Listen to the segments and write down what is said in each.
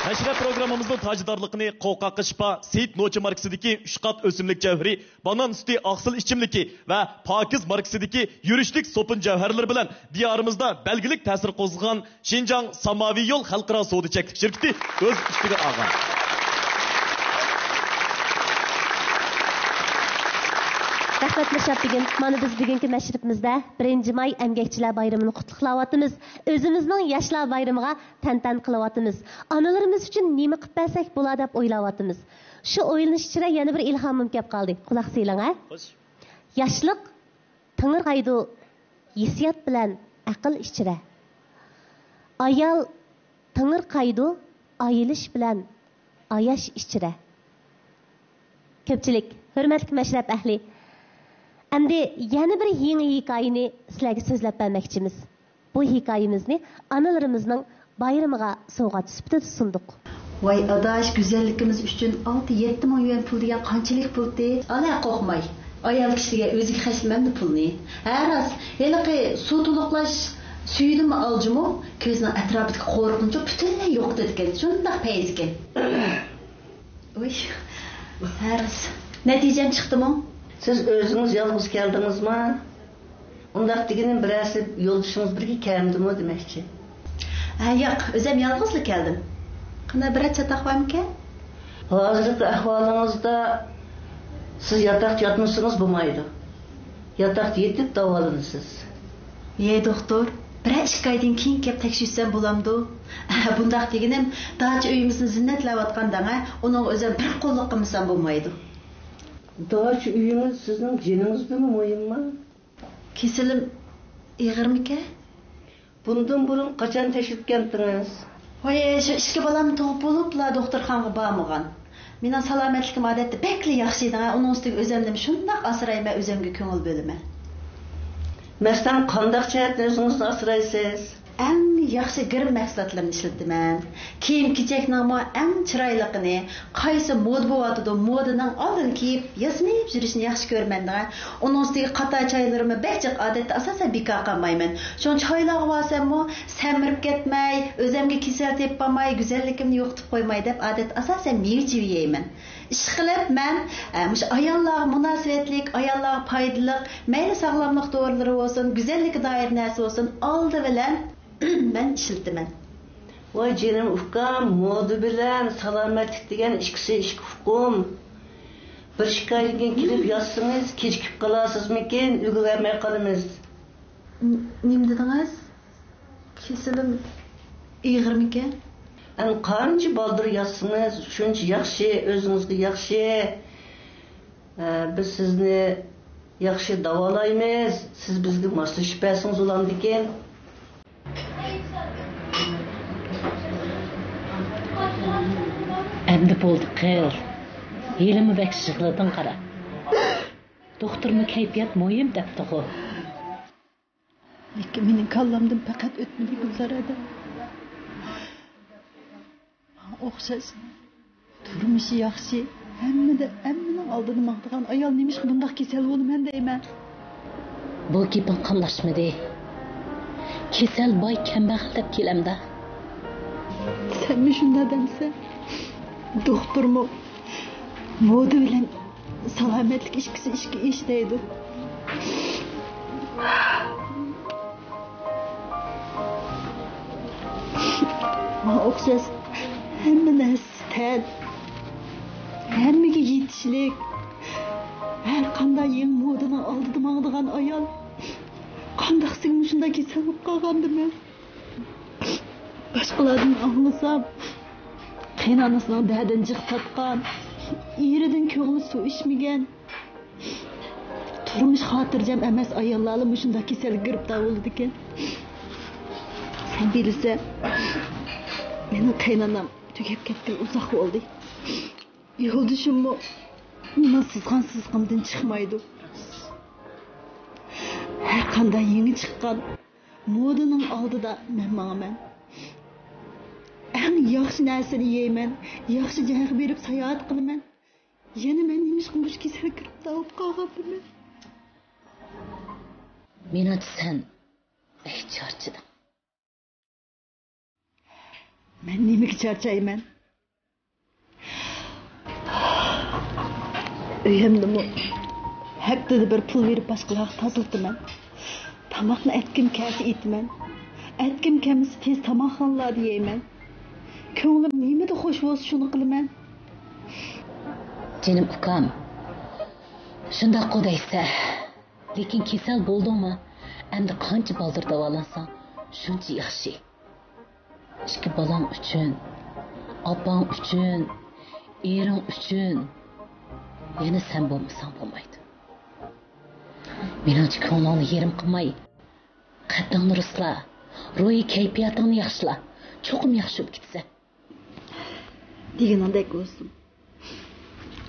Meşrep programımızın tacidarlıqını Qoqaqı Şifa, Seyit Noçi markasidagi 3 qat o'simlik javhari, banan süti aqsil ichimliki va Pakiz markasidagi yurishlik sopun javharlari bilan diyorimizda belgilik ta'sir qo'zg'agan Xinjiang Samaviy yo'l xalqaro savdo cheklik shirkati o'z ustiga olgan. Rahmat Meşrep bugün, mana biz bugünkü meşrepimizde 1 may Emgekçiler Bayramını kutluqlayapmiz. Özümüzün Yaşlar Bayramıga tantan qilyapmiz. Analarımız üçün nima qilib bersak bo'lar deb o'ylayapmiz. Shu o'ylanish ichida yana bir ilhomim kelib qoldi. Quloq so'lang ha. Yoshlik tangir qaydu hissiyot bilan aql ichida. Ayol tangir qaydu ayilish bilan ayash ichida. Ko'pchilik, hurmatli meşrep ahli, endi yana bir yangi hikoyani sizlarga so'zlab bermoqchimiz. Bu hikoyamizni analarimizning bayramiga sovg'a sifatida sunduq. Vay adaş güzellikimiz üçün 6-7 ming yuan pul degan qanchalik puldi? Ana qo'rqmay. Ayol kishiga o'ziga xashlamamdi pulni. Haras, heliqi suv to'liqlash suyidimi aljimi? Ko'zning atrofidagi qo'rqinchi butunlay yo'q ekan. Shunday payz ekan. Oy. Haras, natijam chiqdimi? Siz özünüz yalnız geldiniz mi? Ondak degenin birisi yoldaşınız birge keldi mi demekçi? Yok, özüm yalnızlık geldim. Qana bir çatak var mı ki? Hazırlıklı ahvalınızda siz yatak yatmışsınız bu maydı. Yatak yetip davalınız siz. Doktor, bir iki aydan keyin kep tekşirsem bulamdı. Bundak degenim, daha uyumuzun zinnetlep atqandana, onun özüm bir qo'lliq qilmasam bo'lmaydi. Daha şu uyunuz sizin canınızda mı moyun mu? Kesilim iğir mi ki? Bundan burun kaçan teşrif geldiniz? Oy, şu işki balam doğup olup la doktorxanaga barmagan. Mening salomatligim odatda bekli yaxshi edi. Onun üstüge özümden şundaq asrayma özümge ko'ngil bölümen. Mestan qandaq jihatdan o'zingizni asraysiz? Eng yaxshi girim mahsulotlarni ishlataman. Kiyim-kechakning eng chiroyligini, qaysi moda bo'lyotidi, modaning oldin kiyib, yasinib yurishni yaxshi ko'raman. Uning ustiga qata choylarimni bechaq odatda asosan bekor qilmayman. Shun choylarga borsammi, samirib ketmay, o'zimga kasal tepmay, go'zalligimni yo'qotib qo'ymay deb odat asosan mevchi yeyman. Ish qilib men mush ayollar munosabatlik, ayollar foydali, mayli sog'lomlik dorilari bo'lsin, go'zallik doir narsa bo'lsin, oldi bilan ben işiltimen. Vay canım ufkam, modu bilen, salametlik degen işkisi işk ufkum. Bir şikayetken kirip yazsınız, keçkip kalasız mıken, ügü vermeye kalımız. Nim dediniz? Kesilim iğir miken? En karınca baldır yazsınız, şunca yakşı, özünüzde yakşı. Biz sizni yakşı davalaymayız, siz bizde maslı şüphesiniz olan diken. Endi bo'ldi qil. Yelimi bekşiqladın qara. Doktormu kayfiyat muhim debdi xo. Lekin mening kallamdan faqat o'tmadi kunlar edi. O'xshash. Turmushi yaxshi, hammaning oldini maqtagan ayol nemish bundoq kasal bo'lman deyman. Bu gaping qamlashmadi. Kasal boy kambag'al deb kelamda. Sen mi şunda demsen? Doktor mu? Moda bilen salametlik işkisi işteydi. Okşas hem nestel hem mi yetişlik her kanday yeni modanın aldıdım ağdıgan ayal kandaksın şundaki sevip kalgandı mı? Başkalardan anlasam kaynanasının derdin cık tatkan iyiriden köğümü su içmegen turmuş hatırcam emes ayallarla muşunda kesel girip davuldu diken sen bilirse benim kaynanam tükep ketken uzak oldu yolduşum mu ona sızgın çıkmaydı her kanda yeni çıkan modanın aldı da men en yaxshi narsani yeyman, yaxshi jang berib sayohat qilaman. Yana men nemish qilmush kasal kirib tavib qolganman. Meni sen ey charchiding. Men nimaga charchayman? Uyimdimi haftada bir pul berib boshqalarga tozaltaman. Tamoqni etkim kelsa etaman. Etkim kelmasa tez tamoqxonalarda yeyman. Ko'nglim nimada xush bo'lsa shuni qilaman. Canım ukam. Shundoq qo'daysa. Lekin kasal bo'ldingmi? Endi qancha baldir davolansang, shuncha yaxshi. İki balang uchun, opang uchun, ering uchun yana sen bo'lmasang bo'lmaydi. Meningcha ko'nglingni yerim qilmay, qaddingni rusla, ruhiy kayfiyatingni yaxshila, cho'qim yaxshi bo'lib ketsa. Deganingdek bo'lsin.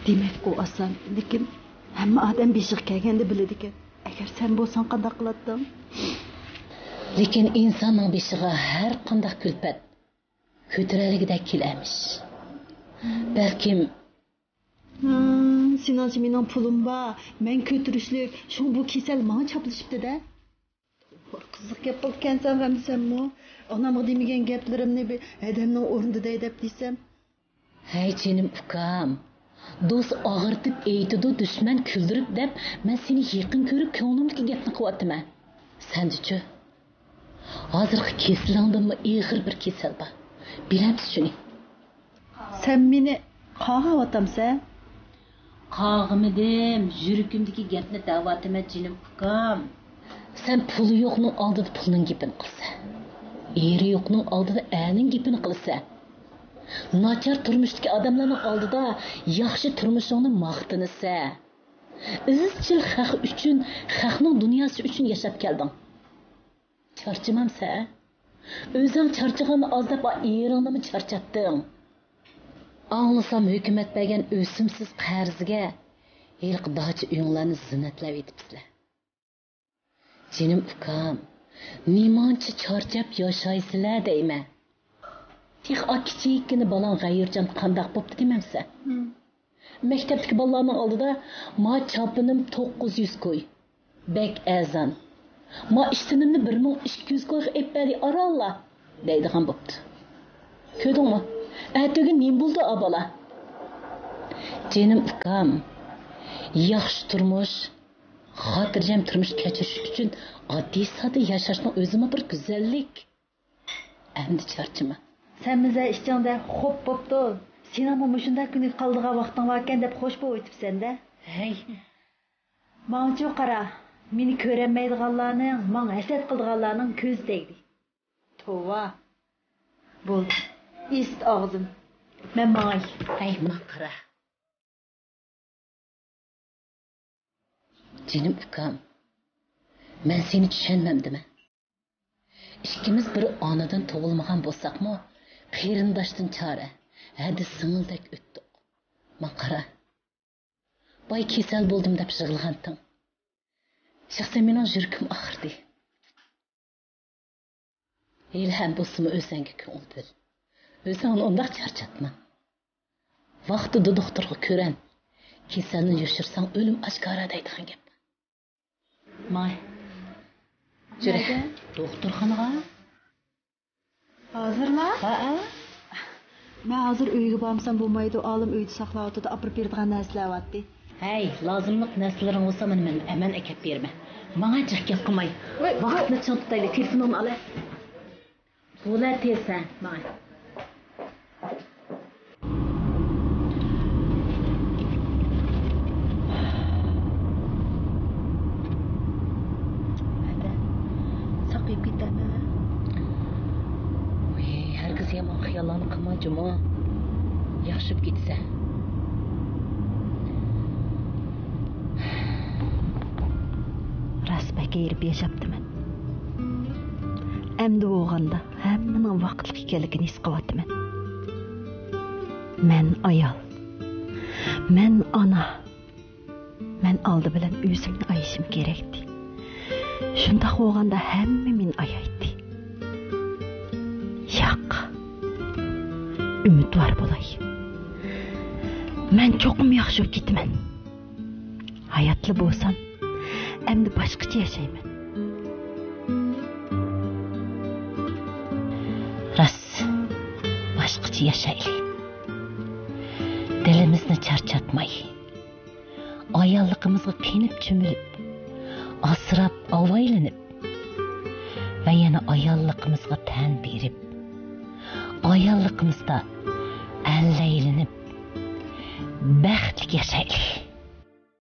Demak, u oson, lekin hamma odam beshiq kelganda biladi ekan. Agar sen bo'lsang qanday qilarding? Lekin insonning beshiga har qanday kulfat ko'taraligidek kelamish. Balkim Sinanchi mening pulim bor, men ko'tirishlik, shu bu kasal menga chaplashibdi-da. Qiziq gap bo'lgansan hamsanmi? Onamga demagan gaplarimni adamning o'rnida deb desam. Hey canım ukam. Do'st og'irtib aytidi, dushman kuldirib deb men seni yaqin ko'rib ko'nglimdagi gapni qilyapman. Sen-chi? Hozirgi kesilingdimi ig'ir bir kasal bor. Bilamsiz shuni? Sen meni qog'ayotamsan? Qog'imidim, yuragimdagi gapni da'vatime canım ukam. Sen puli yo'qning oldida pulning gapini qilsa, eri yo'qning oldida aning gapini qilsa, nachar turmushdagi odamlarning oldida yaxshi turmushingni maqtinsa, izchil xalq uchun, xalqning dunyosi uchun yashab kelding. Charchamamsa, o'zing charchaganni ozdab eringni charchatding. Anglasam hukumat bergan o'simsiz qarzga ilk dachi uyinglarni zinatlab etibsizlar. Canım ukam, nimancha charchab yashaysizlar deyman. Tix kichikini balang g'ayirjon qandaq bo'pti demamsa. Maktabdagi bolalarning oldida ma chopinim 900 qo'y. Bek azan. Ma ishtinimni 1200 qo'y epbali aralla deydigan bo'pti. Ko'rdingmi? Atigi nim bo'ldi abala. Canım ukam, yaxshi turmush, xotirjam turmush kechirish uchun oddiy soda yashashning o'zimi bir go'zallik. Endi charchima. Sen bize işçinde hop boptu. Sinan'ın muşunda günü kaldığı vaktin varken de hoş bu ötüpsen de. Hey. Manço qara. Meni ko'ranmaydiganlarning, men hasad qilganlarning ko'z tegdi. Tova. Bo'ldi. Ist og'zim. Men may. Hey, men qara. Canım ukam. Men seni tushunmamdimi? İkimiz bir onadan tug'ilmagan bo'lsakmi, qarindoshdan chora. Hadi singildek o'tdik. Men qara. Boy kasal bo'ldim deb yig'ilgandim. Shaxsan mening yuragim og'irdi. Ilham bo'lsimi o'zingga ko'ngil bil. O'zingni undaq charchatma. Vaqtida doktorga ko'ran. Kasalni yoshirsang o'lim oshkora deydigan gap. May. Jure. Doktorxonaga. Hozirmi? Ha. Men hozir uyga borsam bo'lmaydi, olim uyda saqlayotdi, opirib beradigan narsalar vatdi. Hey, lozimlik narsalarning bo'lsa men aman akab berma. Menga jiq gap qilmay. Vaqtni chon tutaylik, telefonimni olay. Bo'lar tezsan, may. Saqib ketaman. Herkes yomon xiyollarni qilmayjimi? Yaxshi bo'lib ketsa. Rasbaka yerib yashaptiman. Endi o'g'anda hammaning vaqtlik ekanligini his qilyapman. Men ayol. Men ona. Men oldi bilan o'zimni ayishim kerakdi. Shunda o'g'anda hamma meni ayaydi. Yo'q. Umidvor bo'lay. Men cho'qim yaxshi bo'lib ketaman. Hayotli bo'lsam, endi boshqacha yashayman. baxtlicha yashaylik. Dilimizni charchatmay, ayolligimizga qenib cho'milib, asrab avaylanib va yana ayolligimizga tan berib, ayolligimizda allaylanib baxtli yashaylik.